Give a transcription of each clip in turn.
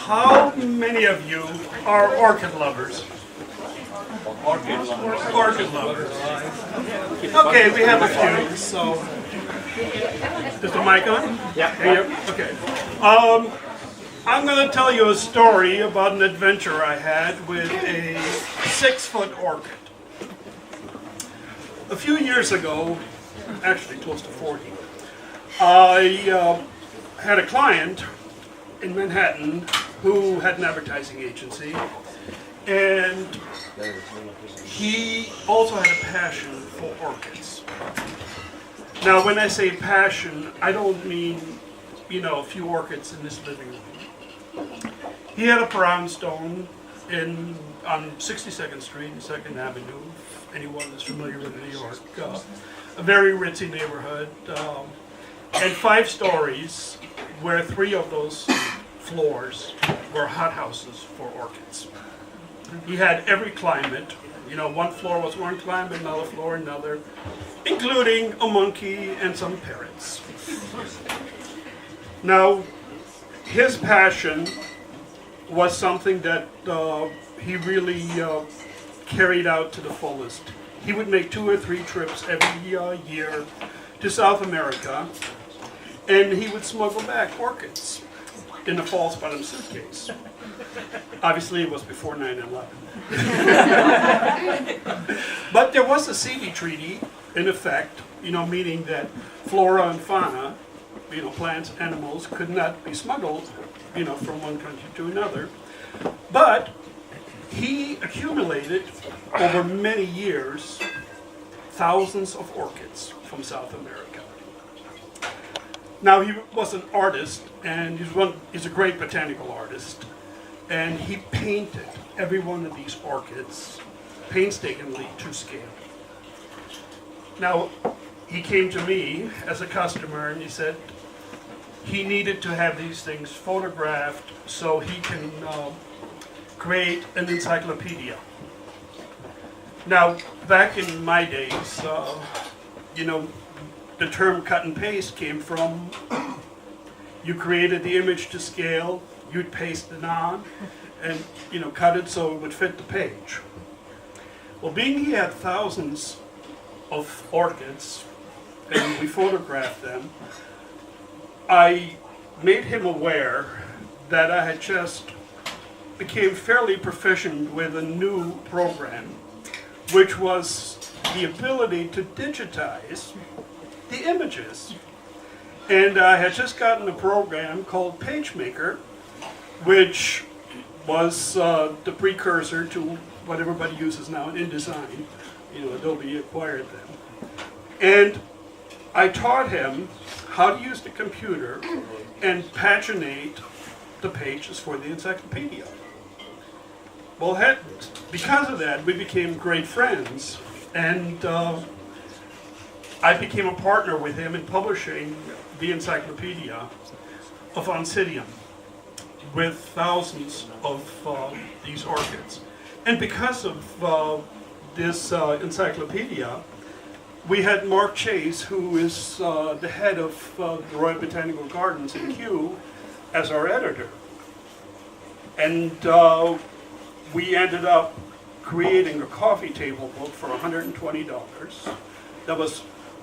How many of you are orchid lovers? Orchid lovers. Okay, we have a few, so. Is the mic on? Yeah. Okay. I'm going to tell you a story about an adventure I had with a 6-foot orchid. A few years ago, actually close to 40, I had a client in Manhattan who had an advertising agency, and he also had a passion for orchids. Now, when I say passion, I don't mean, a few orchids in this living room. He had a brownstone on 62nd Street and 2nd Avenue, if anyone is familiar with New York. A very ritzy neighborhood, and 5 stories, where 3 of those floors were hothouses for orchids. He had every climate. One floor was one climate, another floor another, including a monkey and some parrots. Now, his passion was something that he really carried out to the fullest. He would make 2 or 3 trips every year to South America, and he would smuggle back orchids in a false bottom suitcase. Obviously, it was before 9/11. But there was a CD treaty in effect, meaning that flora and fauna, plants, animals, could not be smuggled, from one country to another. But he accumulated over many years thousands of orchids from South America. Now, he was an artist, and he's a great botanical artist, and he painted every one of these orchids painstakingly to scale. Now, he came to me as a customer, and he said he needed to have these things photographed so he can create an encyclopedia. Now, back in my days, the term cut and paste came from you created the image to scale, you'd paste it on, and cut it so it would fit the page. Well, being he had thousands of orchids, and we photographed them, I made him aware that I had just became fairly proficient with a new program, which was the ability to digitize the images. And I had just gotten a program called PageMaker, which was the precursor to what everybody uses now in InDesign. Adobe acquired them. And I taught him how to use the computer and paginate the pages for the encyclopedia. Well, because of that, we became great friends, and I became a partner with him in publishing the encyclopedia of Oncidium with thousands of these orchids. And because of this encyclopedia, we had Mark Chase, who is the head of the Royal Botanical Gardens in Kew, as our editor. And we ended up creating a coffee table book for $120. That was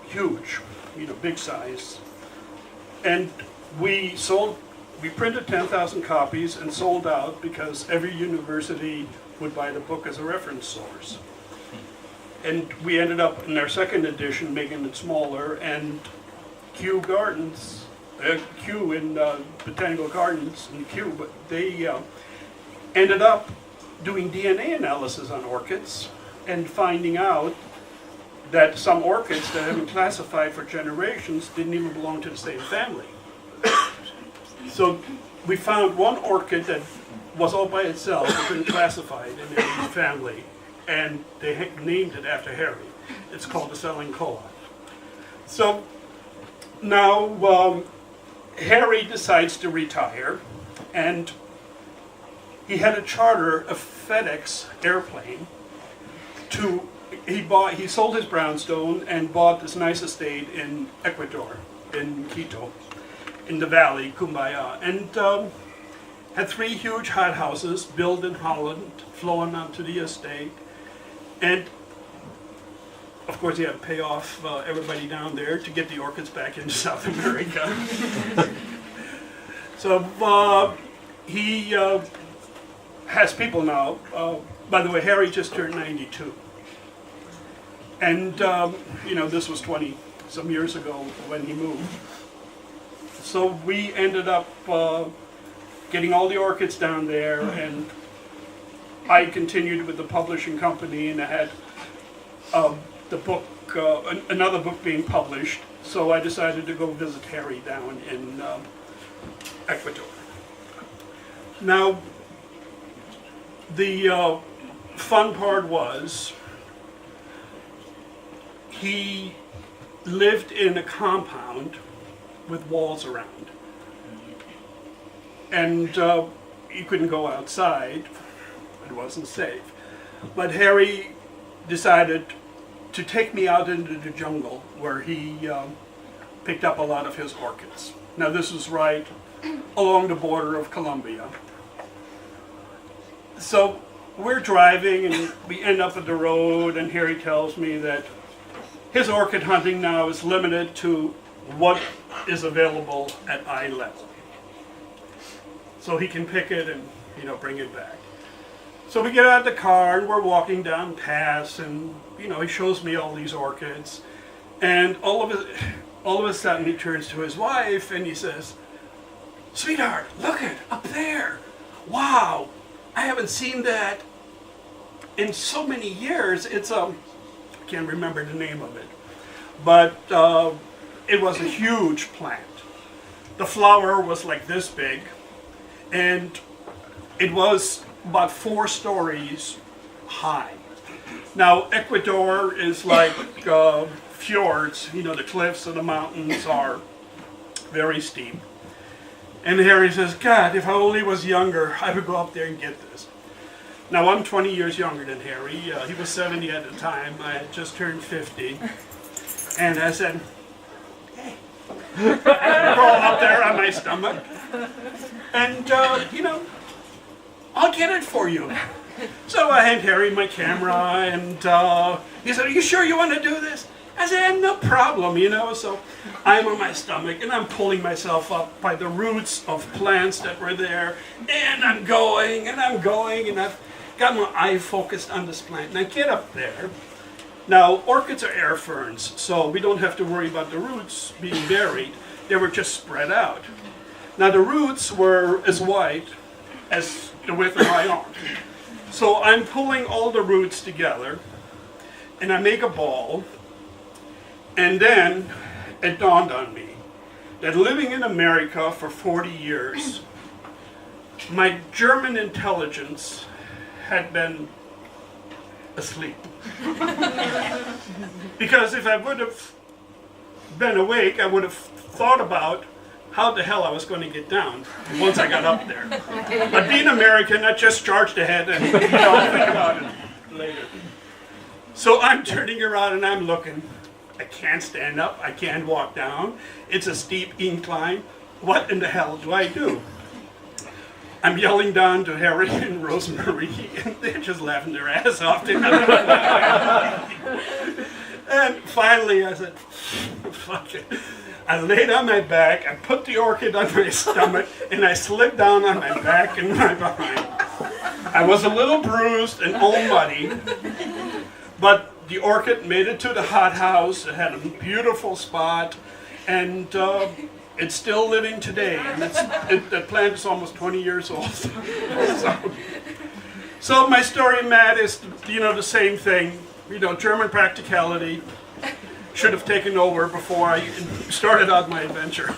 huge, big size. And we printed 10,000 copies and sold out because every university would buy the book as a reference source. And we ended up in our second edition making it smaller, and Kew Gardens, Kew in Botanical Gardens in Kew, but they ended up doing DNA analysis on orchids and finding out that some orchids that have been classified for generations didn't even belong to the same family. So we found one orchid that was all by itself, had been classified in a family, and they named it after Harry. It's called the Selincoa. So now Harry decides to retire, and he had to charter a FedEx airplane to, he sold his brownstone and bought this nice estate in Ecuador, in Quito, in the valley, Cumbaya. And had 3 huge hothouses built in Holland, flowing onto the estate. And of course, he had to pay off everybody down there to get the orchids back into South America. So he has people now. By the way, Harry just turned 92. And, this was 20 some years ago when he moved. So we ended up getting all the orchids down there, and I continued with the publishing company, and I had the book, another book being published. So I decided to go visit Harry down in Ecuador. Now, the fun part was he lived in a compound with walls around. And you couldn't go outside. It wasn't safe. But Harry decided to take me out into the jungle where he picked up a lot of his orchids. Now this is right along the border of Colombia. So we're driving and we end up at the road, and Harry tells me that his orchid hunting now is limited to what is available at eye level. So he can pick it and bring it back. So we get out of the car and we're walking down paths, and he shows me all these orchids, and all of a sudden he turns to his wife and he says, "Sweetheart, look it up there! Wow, I haven't seen that in so many years." It's I can't remember the name of it, but it was a huge plant. The flower was like this big, and it was about 4 stories high. Now, Ecuador is like fjords. The cliffs and the mountains are very steep. And Harry says, "God, if I only was younger, I would go up there and get this." Now, I'm 20 years younger than Harry. He was 70 at the time. I had just turned 50. And I said, "Hey." I crawled up there on my stomach. And, "I'll get it for you." So I hand Harry my camera, and he said, "Are you sure you want to do this?" I said, "No problem, So I'm on my stomach, and I'm pulling myself up by the roots of plants that were there, and I'm going, and I've got my eye focused on this plant. And I get up there. Now, orchids are air ferns, so we don't have to worry about the roots being buried. They were just spread out. Now, the roots were as wide as the width of my arm. So I'm pulling all the roots together, and I make a ball. And then it dawned on me that living in America for 40 years, my German intelligence had been asleep. Because if I would have been awake, I would have thought about how the hell I was going to get down once I got up there. But being American, I just charged ahead and I'll think about it later. So I'm turning around and I'm looking. I can't stand up. I can't walk down. It's a steep incline. What in the hell do I do? I'm yelling down to Harry and Rosemary, and they're just laughing their ass off. And finally I said, "Fuck it." I laid on my back, I put the orchid on my stomach, and I slipped down on my back and my behind. I was a little bruised and all muddy, but the orchid made it to the hothouse. It had a beautiful spot, and it's still living today. And the plant is almost 20 years old. So my story, Matt, is the same thing. German practicality should have taken over before I started out my adventure.